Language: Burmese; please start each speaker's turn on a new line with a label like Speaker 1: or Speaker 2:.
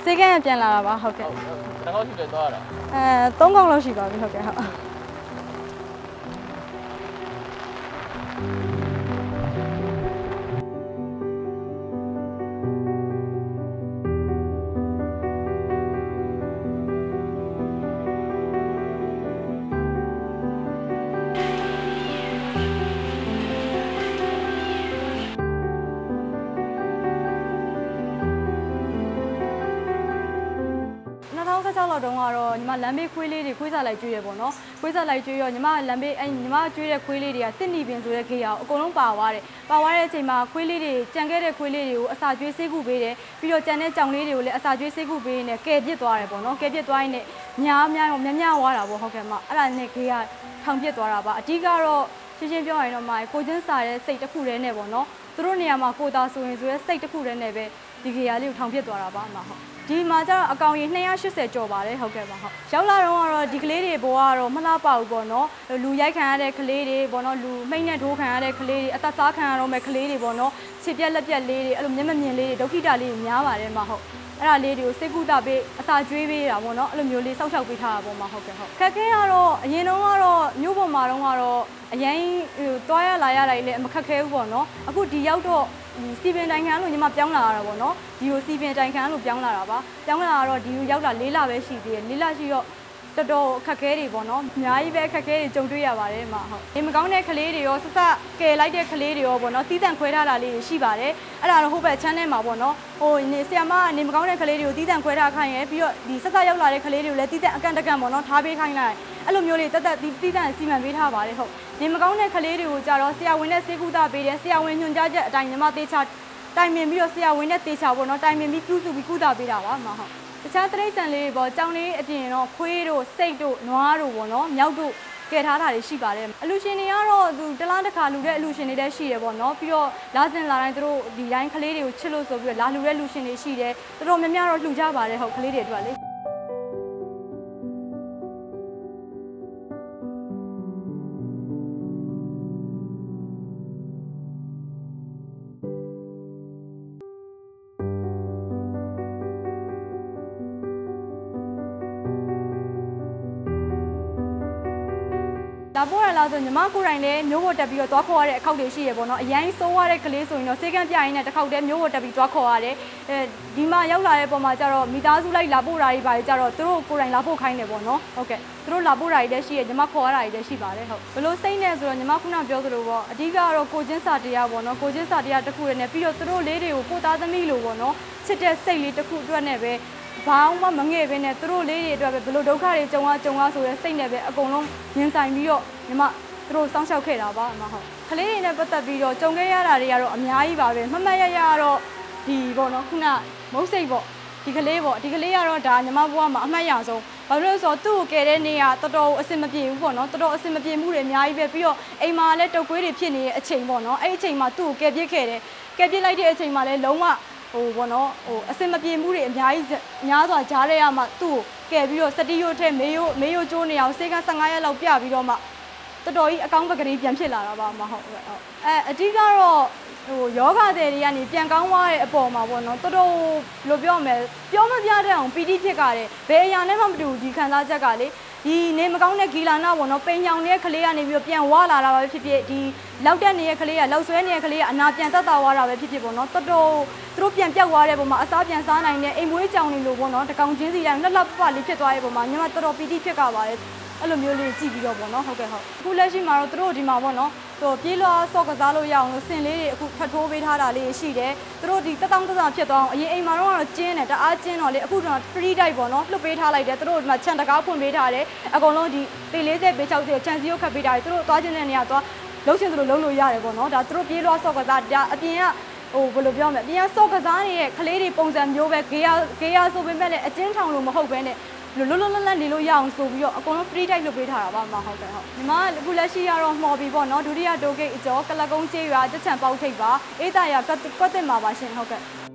Speaker 1: စေကန်းပြန်လာတာပါဟုတ်ကဲ့တ
Speaker 2: စ်ခေါက်ရှိတယ်သွားရတာ
Speaker 1: 3កောင်လောက်ရှိပါပြီဟုတ်ကဲ့ဟုတ် 2016လောက်တုန်းကတော့ညီမလမ်းဘေးခွေးလေးတွေခွေးစားလိုက်ကျွေးရပေါ့နော်ခွေးစားလိုက်ကျွေးရောညီမလမ်းဘေးညီမကျွေးတဲ့ခွေးလေးတွေကတစ်နီပင်ဆိုတဲ့ခေတ်အောင်အကုန်လုံးပါသွားတယ်ပါသွားတဲ့အချိန်မှာခွေးလေးတွေကြံခဲ့တဲ့ခွေးလေးတွေကိုအစာကျွေးဆေးကုပေးတယ်ပြီးတော့ကြံတဲ့ကြောင်လေးတွေကိုလည်းအစာကျွေးဆေးကုပေးနေကဲပြစ်သွားတယ်ပေါ့နော်ကဲပြစ်သွားရင်လည်းများသွားတာပေါ့ဟုတ်ကဲ့မအဲ့ဒါနဲ့ခေတ်ကထောင်ပြစ်သွားတာပါအဓိကတော့ရှင်းပြောရရင်တော့ကိုချင်းစားတဲ့စိတ်တစ်ခုတည်းနဲ့ပေါ့နော်သူတို့နေရာမှာကိုသားဆိုရင်ဆိုရဲစိတ်တစ်ခုတည်းနဲ့ပဲဒီခေတ်လေးကိုထောင်ပြစ်သွားတာပါအမဟုတ်ဒီမှာကျတော့အကောင်ကြီး280ကျော်ပါတယ်ဟုတ်ကဲ့ပါဟုတ်ရောက်လာတော့ကတော့ဒီကလေးတွေဘောကတော့မလှပဘူးပေါ့နော်လူရိုက်ခံရတဲ့ကလေးတွေပေါ့နော်လူမိတ်နဲ့ထိုးခံရတဲ့ကလေးတွေအသက်စားခံရတော့မဲ့ကလေးတွေပေါ့နော်ခြေပြက်လက်ပြက်လေးတွေအဲ့လိုမျက်မမြင်လေးတွေဒုက္ခိတလေးတွေများပါတယ်မဟုတ်အဲ့ဒါလေးတွေကိုစိတ်ကူတာပေးအစာကျွေးပေးတာပေါ့နော်အဲ့လိုမျိုးလေးစောက်ရှောက်ပေးထားတာပေါ့မဟုတ်ကဲ့ဟုတ်ခက်ခဲကတော့အရင်တော့ကတော့မြို့ပေါ်မှာတော့ကတော့အရင်တွားရလာရတာကြီးလည်းမခက်ခဲဘူးပေါ့နော်အခုဒီရောက်တော့စီပင်တိုင်ခံလို့ညီမပြောင်းလာတာပေါ့နော်ဒီကိုစီပင်တိုင်ခံလို့ပြောင်းလာတာပါပြောင်းလာတော့ဒီကိုရောက်တာ4လပဲရှိသေးတယ်4လရှိတော့တော်တော်အခက်ခဲတွေပေါ့နော်အများကြီးပဲအခက်ခဲတွေကြုံတွေ့ရပါတယ်မှာဟုတ်ဒီမကောင်းတဲ့ကလေးတွေရောဆက်ဆက်ကယ်လိုက်တဲ့ကလေးတွေရောပေါ့နော်တီးတန့်ခွဲထားတာလေးတွေရှိပါတယ်အဲ့ဒါတော့ဟုတ်ပဲချမ်းထဲမှာပေါ့နော်ဟိုဆီယမကနေမကောင်းတဲ့ကလေးတွေကိုတီးတန့်ခွဲထားခိုင်းရပြီးတော့ဒီဆက်ဆက်ရောက်လာတဲ့ကလေးတွေကိုလည်းတီးတန့်အကန့်တကန့်ပေါ့နော်ထားပေးခိုင်းလိုက်အဲ့လိုမျိုးလေးတက်တီးတန့်စီမံပေးထားပါတယ်ဟုတ်ဒီမကောင်းတဲ့ကလေးတွေကိုကြတော့ဆရာဝန်နဲ့စေကူတာပေးတယ်ဆရာဝန်ညွှန်ကြားချက်အတိုင်းညီမသေးချတိုင်ပင်ပြီးတော့ဆရာဝန်နဲ့တေချာပေါ့နော်တိုင်ပင်ပြီးပြုစုပြီးကုသပေးတာပါမဟုတ်တခြားတိရစ္ဆာန်လေးတွေပေါ့ကြောင်လေးအပြင်တော့ခွေးတို့စိတ်တို့နွားတို့ပေါ့နော်မြောက်တို့ကယ်ထားတာတွေရှိပါတယ်အလူရှင်တွေကတော့သူတလားတစ်ခါလူတဲ့အလူရှင်တွေလည်းရှိတယ်ပေါ့နော်ပြီးတော့လာစဉ်လာတိုင်းသူတို့ဒီတိုင်းကလေးတွေကိုချစ်လို့ဆိုပြီးတော့လာလူတဲ့လူရှင်တွေရှိတယ်တော်တော်များများတော့လှူကြပါတယ်ဟုတ်ကလေးတွေအတွက်လေလာပို့ရလားဆိုညီမကိုယ်တိုင်လည်းမျိုးပေါ်တက်ပြီးတော့သွားခေါ်ရတဲ့အခောက်တွေရှိရပေါ့နော်အရင်စိုးရတဲ့ကလေးဆိုရင်တော့စေကန်းပြရင်းနဲ့တစ်ခေါက်တည်းမျိုးပေါ်တက်ပြီးသွားခေါ်ရတယ်ဒီမှာရောက်လာတဲ့ပုံမှာကျတော့မိသားစုလိုက်လာပို့တာတွေပါကြတော့သူတို့ကိုယ်တိုင်လာပို့ခိုင်းတယ်ပေါ့နော်ဟုတ်ကဲ့သူတို့လာပို့တာတွေလည်းရှိရညီမခေါ်ရတာတွေလည်းရှိပါတယ်ဟုတ်ဘလို့စိတ်နဲ့ဆိုတော့ညီမခုနပြောသလိုပေါ့အဓိကတော့ကိုချင်းစာတရားပေါ့နော်ကိုချင်းစာတရားတစ်ခုနဲ့ပြီးတော့သူတို့လေးတွေကိုကိုသားသမီးလိုပေါ့နော်ချစ်တဲ့စိတ်လေးတစ်ခုအတွက်နဲ့ပဲဘာမှမငဲ့ဘဲနဲ့သူတို့လေးတွေအတွက်ပဲဘလို့ဒုက္ခတွေကြုံရဆိုတဲ့စိတ်နဲ့ပဲအကုန်လုံးရင်ဆိုင်ပြီးတော့ညီမသူတို့စောင့်ရှောက်ခဲ့တာပါအမဟုတ်ကလေးတွေနဲ့ပတ်သက်ပြီးတော့ကြုံခဲ့ရတာတွေကတော့အများကြီးပါပဲမှတ်ရတော့ဒီပေါ့နော်ခုနမုတ်စိတ်ပေါ့ဒီကလေးပေါ့ဒီကလေးကတော့ဒါညီမဘွားမှာအမှတ်ရဆုံးဘာလို့လဲဆိုတော့သူ့ကိုကယ်တဲ့နေ့ကတော်တော်အဆင်မပြေဘူးပေါ့နော်တော်တော်အဆင်မပြေမှုတွေအများကြီးပဲပြီးတော့အိမ်မှာလည်းတုပ်ကွေးတွေဖြစ်နေတဲ့အချိန်ပေါ့နော်အဲ့အချိန်မှာသူ့ကိုကယ်ပြစ်ခဲ့တယ်ကယ်ပြစ်လိုက်တဲ့အချိန်မှာလည်းလုံးဝဟိုပေါ့နော်ဟိုအစင်မပြေမှုတွေအများစွာကြားရမှာသူ့ကိုကယ်ပြီးတော့စတိယိုထဲမေယိုကျိုးနေအောင်စေကန်း15ရက်လောက်ပြပြီးတော့မှတော်တော်ကြီးအကောင်းပကလေးပြန်ဖြစ်လာတာပါမဟုတ်ဘူးအဓိကတော့ဟိုယောဂတဲ့တွေကနေပြန်ကောင်းသွားတဲ့အပေါ်မှာပေါ့နော်တော်တော်လို့ပြောမယ်ပြောမပြတဲ့အောင်ပီတိဖြစ်ကြတယ်ဘယ်အရာနဲ့မှမတူဒီခံစားချက်ကလေဒီနေမကောင်းတဲ့ဂီလာနာပေါ့နော်ပိန်ညောင်နေတဲ့ကလေးကနေပြီးတော့ပြန်ဝလာတာပဲဖြစ်ဖြစ်ဒီလောက်တက်နေတဲ့ကလေးကလောက်ဆွဲနေတဲ့ကလေးကအနာပြန်တက်သွားတာပဲဖြစ်ဖြစ်ပေါ့နော်တော်တော်သူတို့ပြန်ပြောက်သွားတဲ့ပုံမှာအစားပြန်စားနိုင်တဲ့အိမ်မွေးကြောင်တွေလို့ပေါ့နော်တကောင်ချင်းစီတိုင်းလှလှပပလေးဖြစ်သွားတဲ့ပုံမှာညီမတော်တော်ပီတိဖြစ်ကြပါတယ်အဲ့လိုမျိုးလေးကြည့်ပြီးတော့ပေါ့နော်ဟုတ်ကဲ့ဟုတ်အခုလက်ရှိမှာတော့သူတို့ဒီမှာပေါ့နော်ဟိုပြေးလွှားစော့ကစားလို့ရအောင်လို့စင်လေးတွေအခုဖတ်ထိုးပေးထားတာလေးရှိတယ်သူတို့ဒီတက်တောင်းတက်ဆောင်ဖြစ်သွားအောင်အရင်အိမ်မှာတော့ကျင်းတယ်တအားကျင်းတော့လေအခုတော့ free dive ပေါ့နော်လွတ်ပေးထားလိုက်တယ်သူတို့ဒီမှာခြံတကားဖွင့်ပေးထားတယ်အကုန်လုံးဒီပေ40ပေ60ခြံစည်းရုပ်ခတ်ပေးထားတယ်သူတို့သွားခြင်းတဲ့နေရာသွားလှုပ်ရှင်သူတို့လှုပ်လို့ရတယ်ပေါ့နော်ဒါသူတို့ပြေးလွှားစော့ကစားဒါအပြင်ကဟိုဘယ်လိုပြောမလဲအပြင်ကစော့ကစားနေတဲ့ကလေးတွေပုံစံမျိုးပဲဂေယာဆိုပေမဲ့လည်းအကျဉ်းထောင်လို့မဟုတ်ဘဲနဲ့လွတ်လပ်နေလို့ရအောင်ဆိုပြီးတော့အကုန်လုံး free dive လုပ်ပေးထားတာပါမဟုတ်တယ်ဟုတ်ညီမအခုလက်ရှိကတော့မှော်ပြီပေါ့နော်ဒုတိယတိုးဂိတ်အကျော်ကလကုန်းကျေးရွာကြက်ချံပေါက်ထိပ်ပါအေးတာရကွက်တက်မှာပါရှင်ဟုတ်ကဲ့